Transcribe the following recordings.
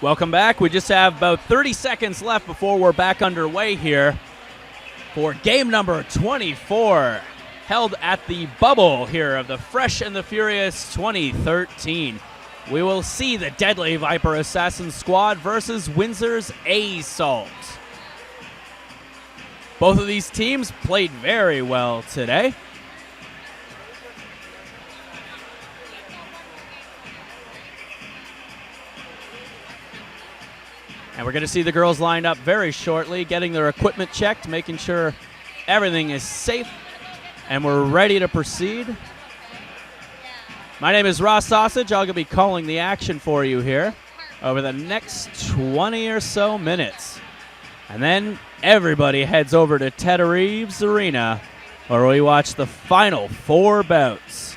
Welcome back. We just have about 30 seconds left before we're back underway here for game number 24, held at the bubble here of the Fresh and the Furious 2013. We will see the Deadly Viper Assassin Squad versus Windsor's Assault. Both of these teams played very well today. And we're going to see the girls lined up very shortly, getting their equipment checked, making sure everything is safe, and we're ready to proceed. My name is Ross Sausage. I'll be calling the action for you here over the next 20 or so minutes. And then everybody heads over to Reeve Arena, where we watch the final 4 bouts.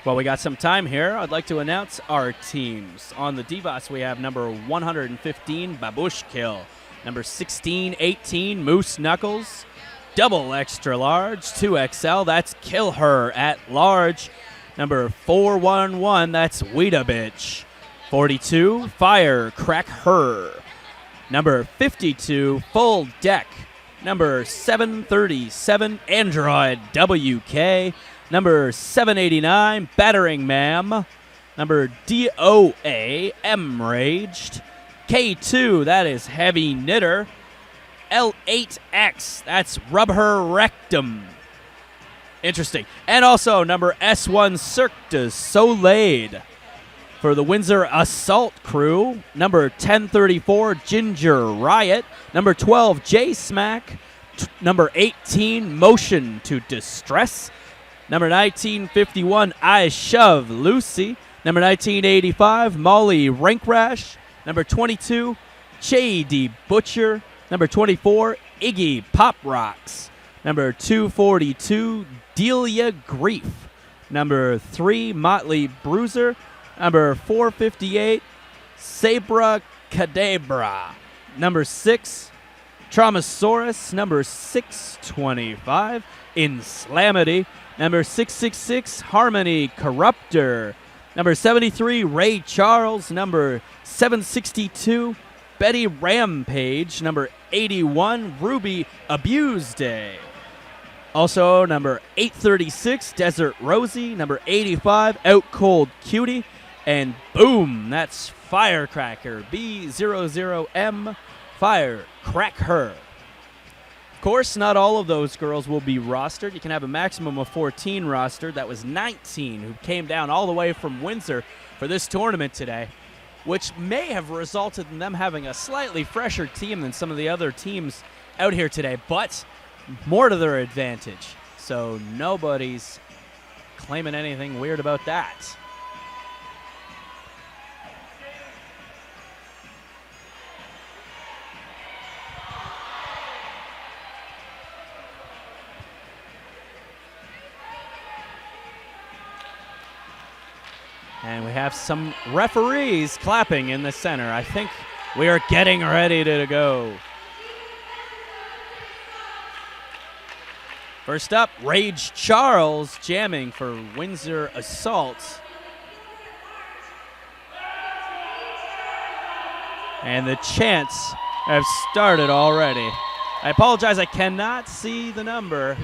Well, we got some time here. I'd like to announce our teams. On the D-VAS, we have number 115, Babush Kill. Number 1618, Moose Knuckles. Double extra large, 2XL, that's Kill Her at large. Number 411, that's Weeda Bitch. 42, Fire Crack Her. Number 52, Full Deck. Number 737, Android WK. Number 789, Battering Ma'am. Number DOA, M-Raged. K2, that is Heavy Knitter. L8X, that's Rub Her Rectum. Interesting. And also number S1, Cirque du Soleil. For the Windsor Assault Crew, number 1034, Ginger Riot. Number 12, J-Smack. Number 18, Motion to Distress. Number 1951, I Shove Lucy. Number 1985, Molly Rankrash. Number 22, Shady Butcher. Number 24, Iggy Pop Rocks. Number 242, Delia Grief. Number 3, Motley Bruiser. Number 458, Sabra Cadabra. Number 6, Traumasaurus. Number 625, Inslamity. Number 666, Harmony Corruptor. Number 73, Ray Charles. Number 762, Betty Rampage. Number 81, Ruby Abuse Day. Also, number 836, Desert Rosie. Number 85, Out Cold Cutie. And boom, that's Firecracker, B00M, Fire Crack Her. Of course, not all of those girls will be rostered. You can have a maximum of 14 rostered. That was 19 who came down all the way from Windsor for this tournament today, which may have resulted in them having a slightly fresher team than some of the other teams out here today, but more to their advantage. So nobody's claiming anything weird about that. And we have some referees clapping in the center. I think we are getting ready to go. First up, Rage Charles jamming for Windsor Assault. And the chants have started already. I apologize, I cannot see the number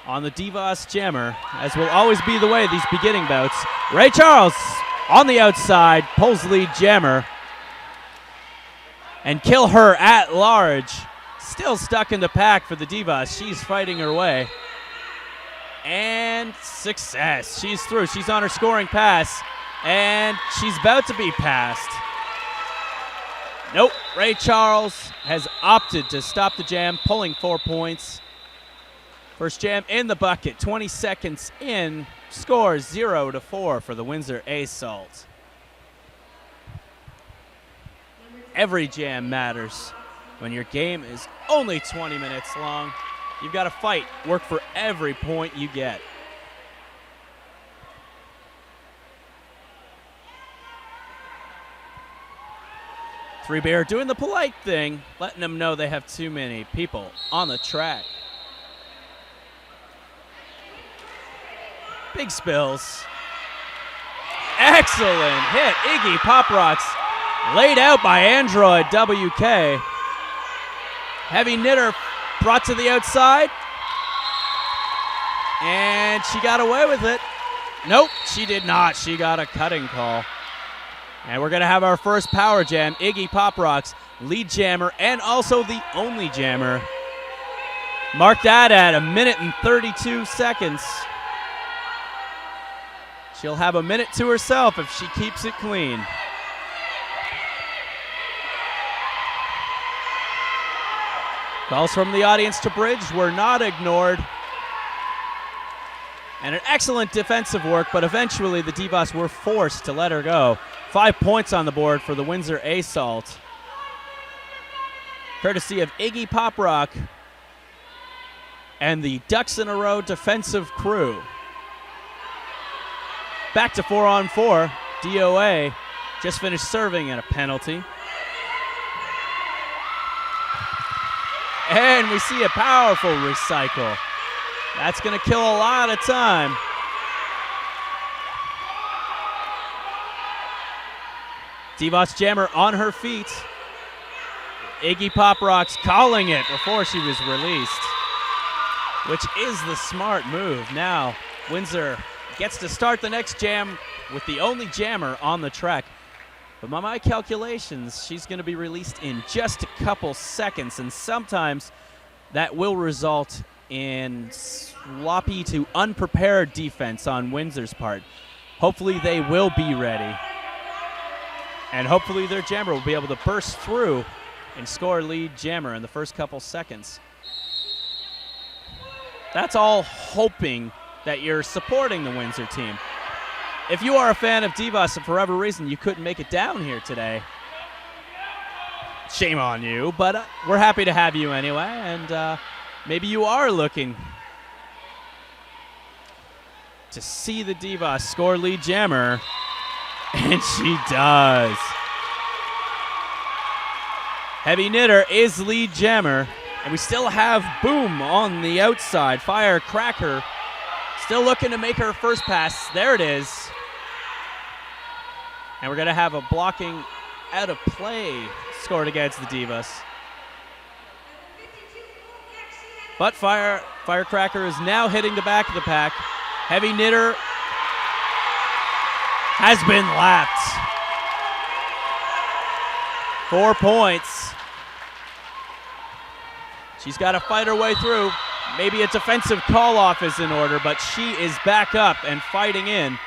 on the D-VAS jammer, as will always be the way these beginning bouts. Ray Charles on the outside, pulls lead jammer. And Kill Her at large, still stuck in the pack for the D-VAS. She's fighting her way. And success, she's through. She's on her scoring pass, and she's about to be passed. Nope, Ray Charles has opted to stop the jam, pulling 4 points. First jam in the bucket, 20 seconds in. Score 0-4 for the Windsor Assault. Every jam matters. When your game is only 20 minutes long, you've got to fight, work for every point you get. Three Bear doing the polite thing, letting them know they have too many people on the track. Big spills. Excellent hit. Iggy Pop Rocks laid out by Android WK. Heavy Knitter brought to the outside. And she got away with it. Nope, she did not. She got a cutting call. And we're going to have our first power jam. Iggy Pop Rocks, lead jammer, and also the only jammer. Mark that at 1 minute and 32 seconds. She'll have a minute to herself if she keeps it clean. Calls from the audience to bridge were not ignored. And an excellent defensive work, but eventually the D-VAS were forced to let her go. 5 points on the board for the Windsor Assault. Courtesy of Iggy Pop Rock and the Ducks in a Row defensive crew. Back to 4-on-4. DOA just finished serving at a penalty. And we see a powerful recycle. That's going to kill a lot of time. D-VAS jammer on her feet. Iggy Pop Rocks calling it before she was released, which is the smart move. Now Windsor gets to start the next jam with the only jammer on the track. But by my calculations, she's going to be released in just a couple seconds, and sometimes that will result in sloppy to unprepared defense on Windsor's part. Hopefully they will be ready. And hopefully their jammer will be able to burst through and score lead jammer in the first couple seconds. That's all hoping that you're supporting the Windsor team. If you are a fan of D-VAS and for whatever reason you couldn't make it down here today, shame on you, but we're happy to have you anyway, and maybe you are looking to see the D-VAS score lead jammer, and she does. Heavy Knitter is lead jammer, and we still have Boom on the outside. Firecracker still looking to make her first pass. There it is. And we're going to have a blocking out of play scored against the D-VAS. But Firecracker is now hitting the back of the pack. Heavy Knitter has been lapped. 4 points. She's got to fight her way through. Maybe a defensive call-off is in order, but she is back up and fighting in.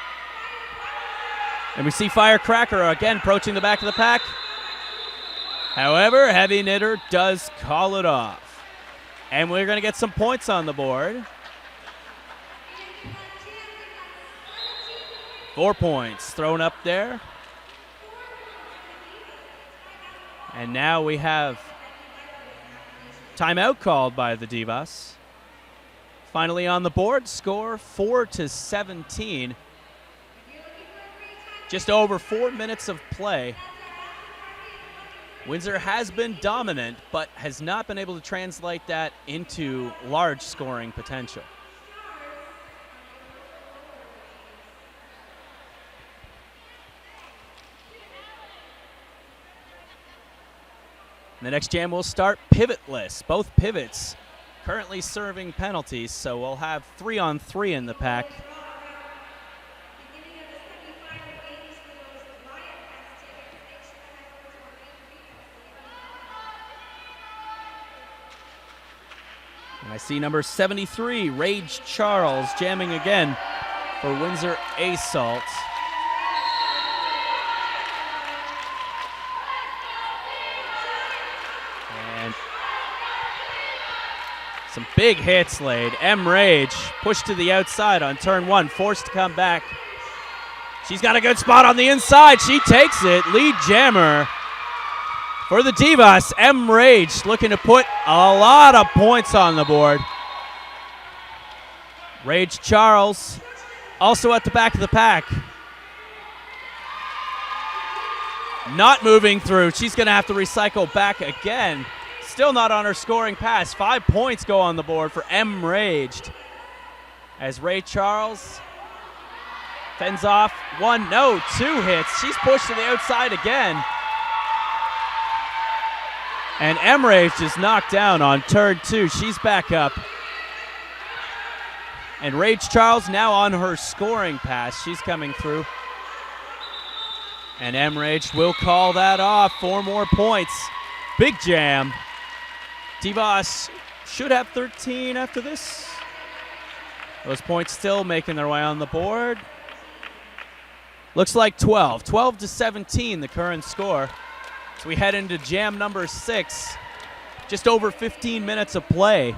And we see Firecracker again approaching the back of the pack. However, Heavy Knitter does call it off. And we're going to get some points on the board. 4 points thrown up there. And now we have timeout called by the D-VAS. Finally on the board, score 4-17. Just over 4 minutes of play. Windsor has been dominant, but has not been able to translate that into large scoring potential. The next jam will start pivotless. Both pivots currently serving penalties, so we'll have 3-on-3 in the pack. And I see number 73, Rage Charles, jamming again for Windsor Assault. And Some big hits laid. M Rage pushed to the outside on turn 1, forced to come back. She's got a good spot on the inside. She takes it. Lead jammer for the D-VAS. M Rage looking to put a lot of points on the board. Rage Charles also at the back of the pack. Not moving through. She's going to have to recycle back again. Still not on her scoring pass. 5 points go on the board for M Raged. As Ray Charles fends off 1, no, 2 hits. She's pushed to the outside again. And M Raged is knocked down on turn 2. She's back up. And Rage Charles now on her scoring pass. She's coming through. And M Raged will call that off. 4 more points. Big jam. D-VAS should have 13 after this. Those points still making their way on the board. Looks like 12. 12 to 17, the current score. So we head into jam number 6. Just over 15 minutes of play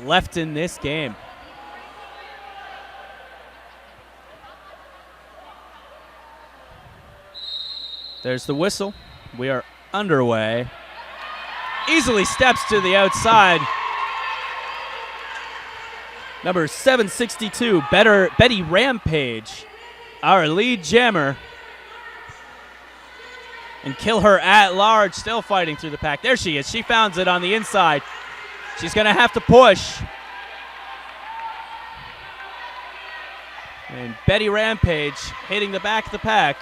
left in this game. There's the whistle. We are underway. Easily steps to the outside. Number 762, Betty Rampage, our lead jammer. And Kill Her at Large, still fighting through the pack. There she is. She found it on the inside. She's going to have to push. And Betty Rampage hitting the back of the pack.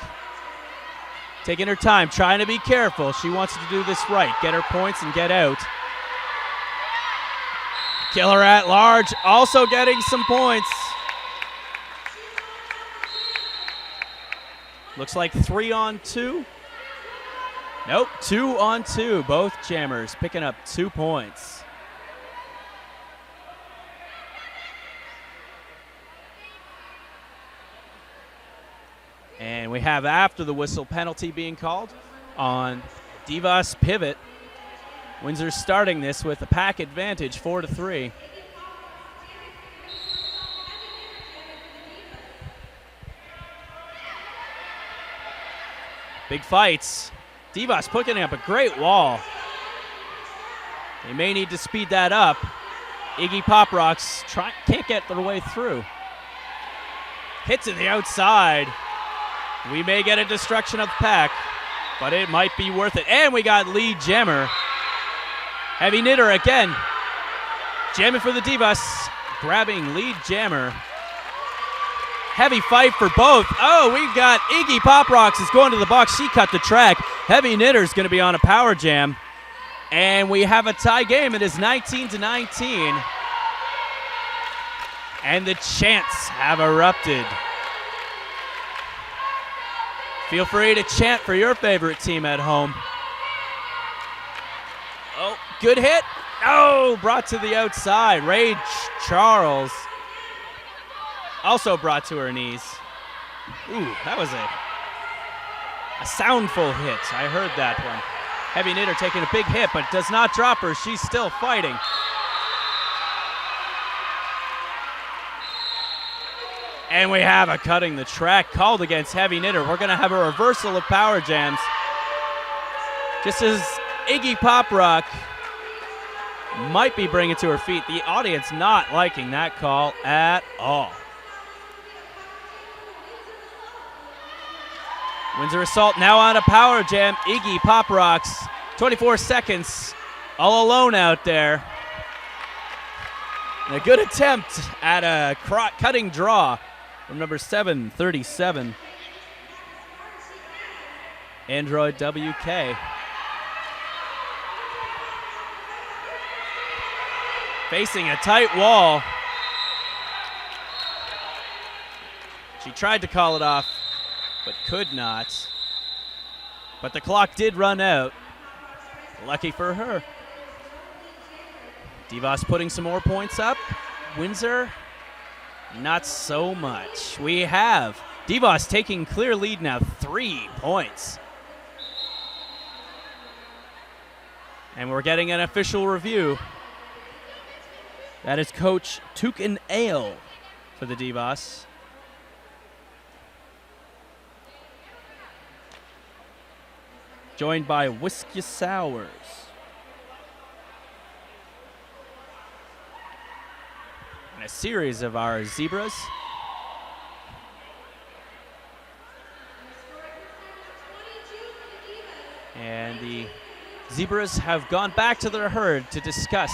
Taking her time, trying to be careful. She wants to do this right, get her points and get out. Kill Her at Large, also getting some points. Looks like 3 on 2. Nope, 2 on 2. Both jammers picking up 2 points. And we have after the whistle penalty being called on D-VAS pivot. Windsor starting this with a pack advantage, 4-3. Big fights. D-VAS putting up a great wall. They may need to speed that up. Iggy Pop Rocks can't get their way through. Hits in the outside. We may get a destruction of the pack, but it might be worth it. And we got lead jammer. Heavy Knitter again. Jamming for the D-VAS. Grabbing lead jammer. Heavy fight for both. Oh, we've got Iggy Pop Rocks is going to the box. She cut the track. Heavy Knitter's going to be on a power jam. And we have a tie game. It is 19-19. And the chants have erupted. Feel free to chant for your favorite team at home. Oh, good hit. Oh, brought to the outside. Rage Charles also brought to her knees. Ooh, that was a soundful hit. I heard that one. Heavy Knitter taking a big hit, but does not drop her. She's still fighting. And we have a cutting the track called against Heavy Knitter. We're going to have a reversal of power jams. Just as Iggy Pop Rock might be bringing to her feet. The audience not liking that call at all. Windsor Assault now on a power jam. Iggy Pop Rocks, 24 seconds, all alone out there. And a good attempt at a cutting draw from number 737, Android WK. Facing a tight wall. She tried to call it off, but could not. But the clock did run out. Lucky for her. D-VAS putting some more points up. Windsor, not so much. We have D-VAS taking clear lead now, 3 points. And we're getting an official review. That is Coach Tukin Ale for the D-VAS. Joined by Whiskey Sours. And a series of our zebras. And the zebras have gone back to their herd to discuss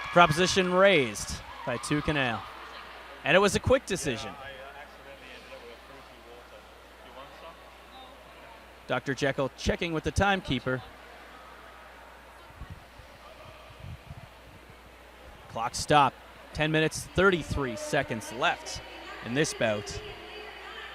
the proposition raised by Tukin Ale. And it was a quick decision. Dr. Jekyll checking with the timekeeper. Clock stopped. 10 minutes, 33 seconds left in this bout.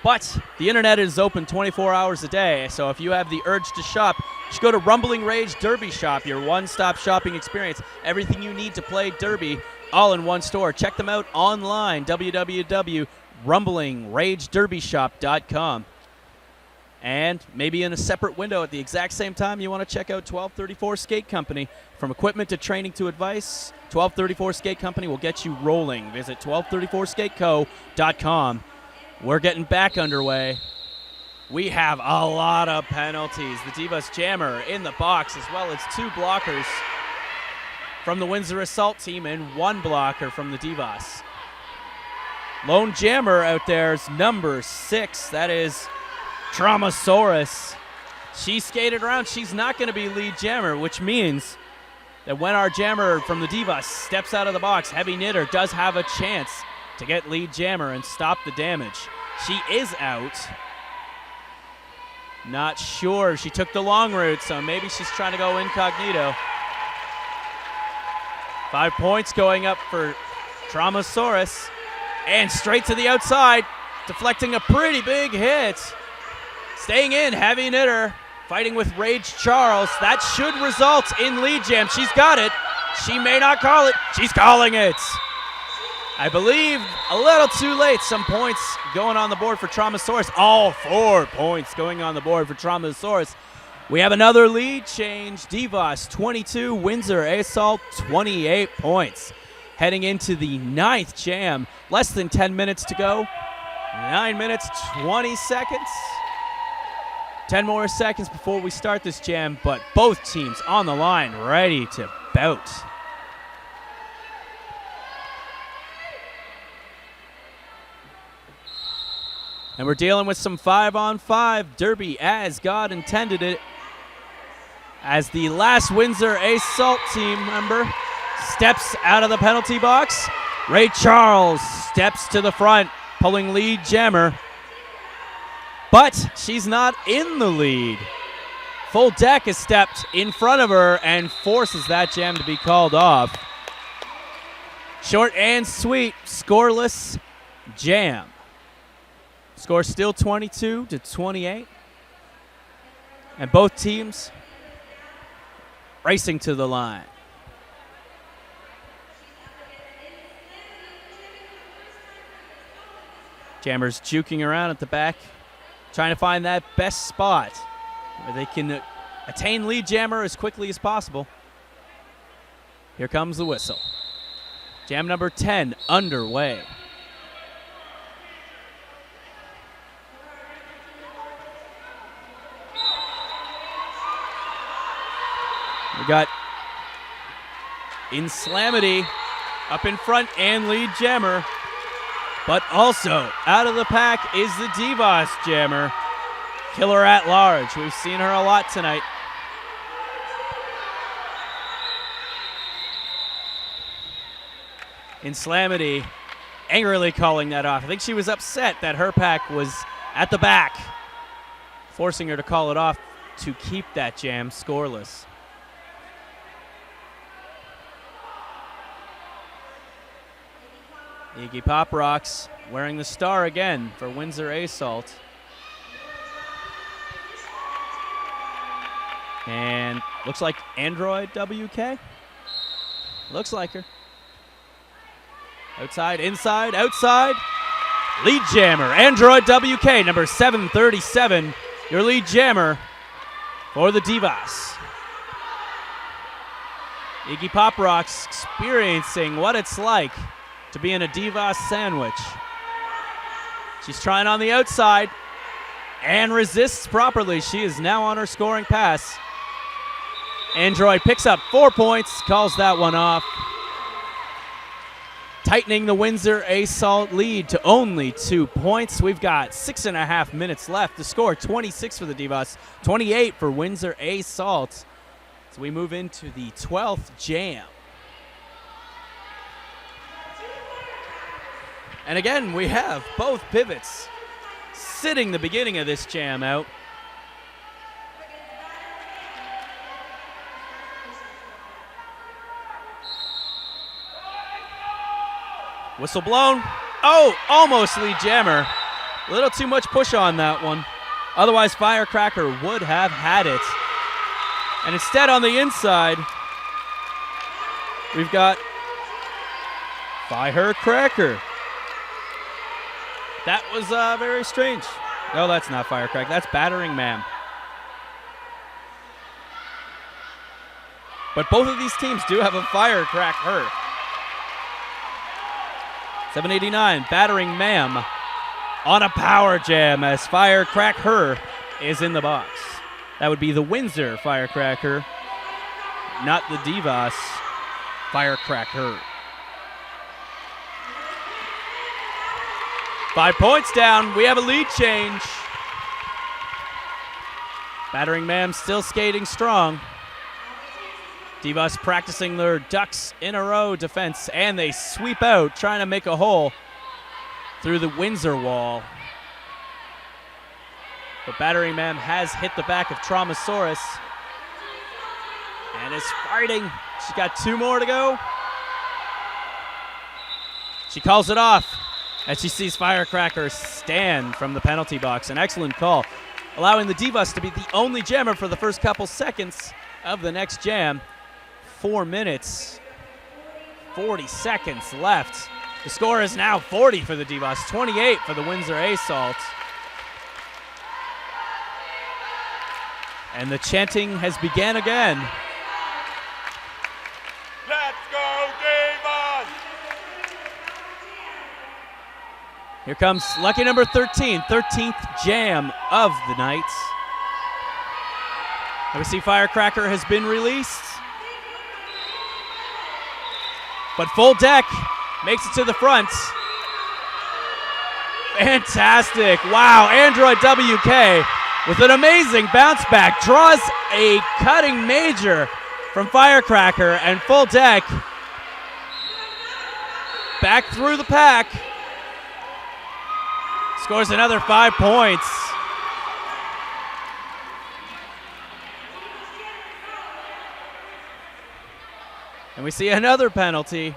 But the internet is open 24 hours a day, so if you have the urge to shop, just go to Rumbling Rage Derby Shop, your one-stop shopping experience. Everything you need to play Derby, all in one store. Check them out online, www.rumblingragederbyshop.com. And maybe in a separate window at the exact same time, you want to check out 1234 Skate Company. From equipment to training to advice, 1234 Skate Company will get you rolling. Visit 1234skateco.com. We're getting back underway. We have a lot of penalties. The D-VAS Jammer in the box, as well as 2 blockers from the Windsor Assault team and 1 blocker from the D-VAS. Lone Jammer out there is number 6. That is Traumasaurus. She skated around. She's not going to be lead jammer, which means that when our jammer from the D-VAS steps out of the box, Heavy Knitter does have a chance to get lead jammer and stop the damage. She is out. Not sure. She took the long route, so maybe she's trying to go incognito. 5 points going up for Traumasaurus. And straight to the outside, deflecting a pretty big hit. Staying in, Heavy Knitter, fighting with Rage Charles. That should result in lead jam. She's got it. She may not call it. She's calling it. I believe a little too late. Some points going on the board for Traumasaurus. All 4 points going on the board for Traumasaurus. We have another lead change. D-VAS 22, Windsor Assault 28 points. Heading into the 9th jam. Less than 10 minutes to go. 9 minutes, 20 seconds. 10 more seconds before we start this jam, but both teams on the line, ready to bout. And we're dealing with some 5-on-5 derby as God intended it. As the last Windsor Assault team member steps out of the penalty box, Ray Charles steps to the front, pulling lead jammer. But she's not in the lead. Full Deck has stepped in front of her and forces that jam to be called off. Short and sweet, scoreless jam. Score still 22-28. And both teams racing to the line. Jammers juking around at the back, trying to find that best spot where they can attain lead jammer as quickly as possible. Here comes the whistle. Jam number 10 underway. We got Inslamity up in front and lead jammer. But also out of the pack is the D-VAS jammer, Killer at Large. We've seen her a lot tonight. Inslamity angrily calling that off. I think she was upset that her pack was at the back, forcing her to call it off to keep that jam scoreless. Iggy Pop Rocks wearing the star again for Windsor Assault. And looks like Android WK. Looks like her. Outside, inside, outside. Lead jammer, Android WK, number 737. Your lead jammer for the D-VAS. Iggy Pop Rocks experiencing what it's like to be in a D-VAS sandwich. She's trying on the outside and resists properly. She is now on her scoring pass. Android picks up 4 points, calls that one off. Tightening the Windsor Assault lead to only 2 points. We've got 6.5 minutes left. The score 26 for the D-VAS, 28 for Windsor Assault. So we move into the 12th jam. And again, we have both pivots sitting the beginning of this jam out. Whistle blown. Oh, almost lead jammer. A little too much push on that one. Otherwise, Firecracker would have had it. And instead on the inside, we've got Firecracker. That was very strange. No, that's not Firecracker. That's Battering Ma'am. But both of these teams do have a Firecracker. 789, Battering Ma'am on a power jam as Firecracker is in the box. That would be the Windsor Firecracker, not the D-VAS Firecracker. 5 points down. We have a lead change. Battering Ma'am still skating strong. D-VAS practicing their ducks in a row defense, and they sweep out, trying to make a hole through the Windsor wall. But Battering Ma'am has hit the back of Traumasaurus and is fighting. She's got 2 more to go. She calls it off as she sees Firecracker stand from the penalty box. An excellent call, allowing the D-VAS to be the only jammer for the first couple seconds of the next jam. 4 minutes, 40 seconds left. The score is now 40 for the D-VAS, 28 for the Windsor Assault. And the chanting has begun again. Let's go, D-VAS! Here comes lucky number 13, 13th jam of the night. And we see Firecracker has been released. But Full Deck makes it to the front. Fantastic. Wow, Android WK with an amazing bounce back. Draws a cutting major from Firecracker, and Full Deck back through the pack. Scores another 5 points. And we see another penalty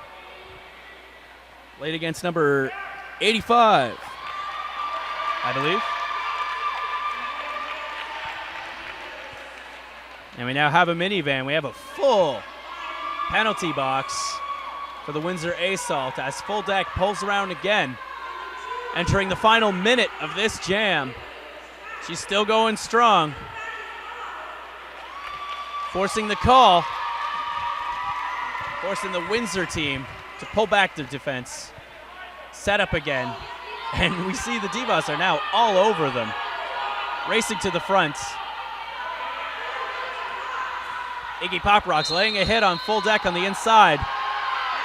laid against number 85, I believe. And we now have a minivan. We have a full penalty box for the Windsor Assault as Full Deck pulls around again, entering the final minute of this jam. She's still going strong, forcing the call, forcing the Windsor team to pull back their defense. Set up again, and we see the D-VAS are now all over them, racing to the front. Iggy Pop Rocks laying a hit on Full Deck on the inside.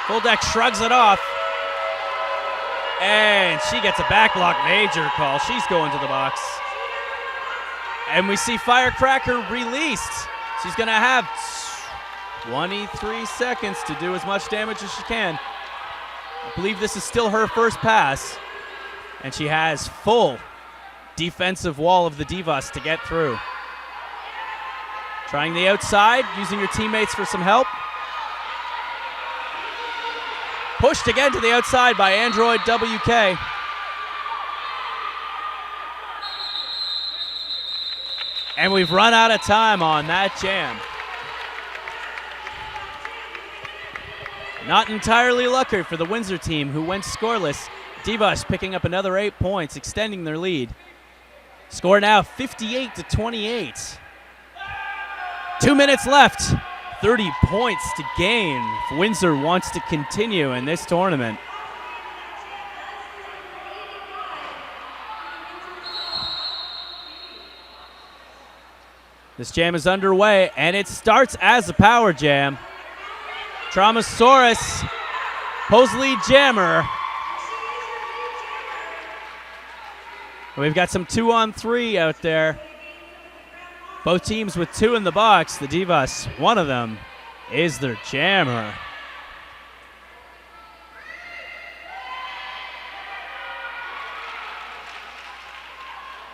Full Deck shrugs it off, and she gets a back block major call. She's going to the box. And we see Firecracker released. She's going to have 23 seconds to do as much damage as she can. I believe this is still her first pass, and she has full defensive wall of the D-VAS to get through. Trying the outside, using your teammates for some help. Pushed again to the outside by Android WK. And we've run out of time on that jam. Not entirely lucky for the Windsor team, who went scoreless. D-VAS picking up another 8 points, extending their lead. Score now 58-28. 2 minutes left. 30 points to gain if Windsor wants to continue in this tournament. This jam is underway, and it starts as a power jam. Traumasaurus, pose lead jammer. We've got some 2-on-3 out there. Both teams with 2 in the box. The D-VAS, one of them, is their jammer.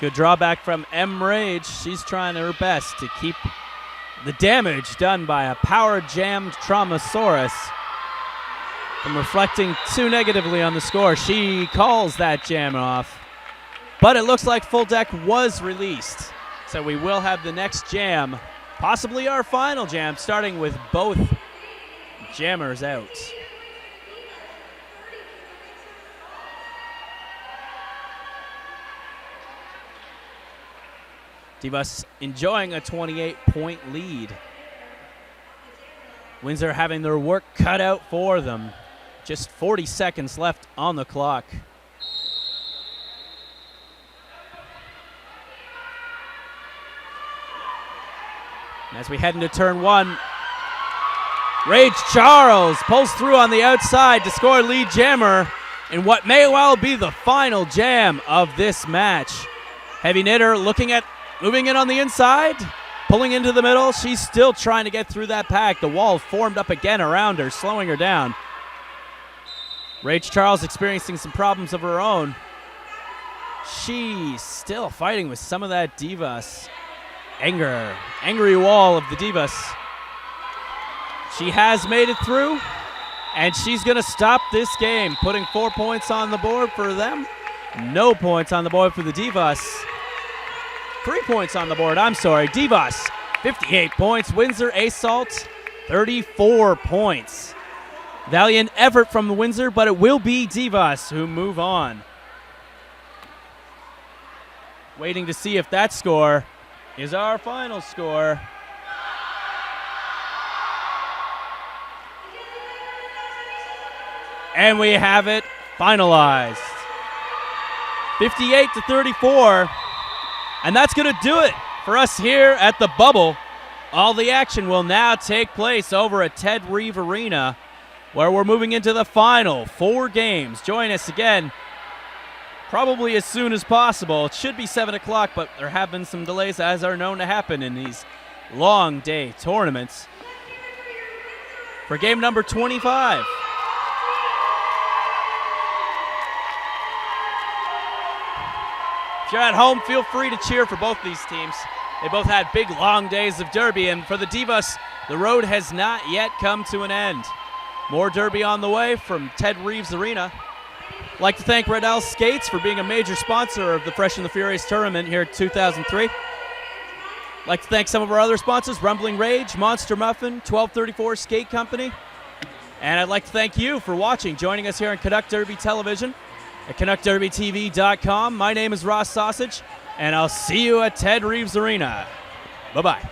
Good drawback from M. Rage. She's trying her best to keep the damage done by a power jammed Traumasaurus from reflecting too negatively on the score. She calls that jam off, but it looks like full deck was released. So we will have the next jam, possibly our final jam, starting with both jammers out. D-VAS enjoying a 28-point lead. Windsor having their work cut out for them. Just 40 seconds left on the clock. As we head into turn 1, Rage Charles pulls through on the outside to score lead jammer in what may well be the final jam of this match. Heavy Knitter looking at moving in on the inside, pulling into the middle. She's still trying to get through that pack. The wall formed up again around her, slowing her down. Rage Charles experiencing some problems of her own. She's still fighting with some of that D-VAS anger. Angry wall of the D-VAS. She has made it through, and she's going to stop this game, putting 4 points on the board for them. No points on the board for the D-VAS. 3 points on the board, I'm sorry. D-VAS, 58 points. Windsor Assault, 34 points. Valiant effort from the Windsor, but it will be D-VAS who move on. Waiting to see if that score is our final score. And we have it finalized. 58-34. And that's going to do it for us here at the Bubble. All the action will now take place over at Reeve Arena, where we're moving into the final 4 games. Join us again probably as soon as possible. It should be 7 o'clock, but there have been some delays, as are known to happen in these long day tournaments. For game number 25. If you're at home, feel free to cheer for both these teams. They both had big, long days of Derby, and for the D-VAS, the road has not yet come to an end. More Derby on the way from Reeve Arena. I'd like to thank Red Owl Skates for being a major sponsor of the Fresh and the Furious tournament here at 2003. I'd like to thank some of our other sponsors, Rumbling Rage, Monster Muffin, 1234 Skate Company. And I'd like to thank you for watching, joining us here on Canuck Derby Television at CanuckDerbyTV.com. My name is Ross Sausage, and I'll see you at Reeve Arena. Bye-bye.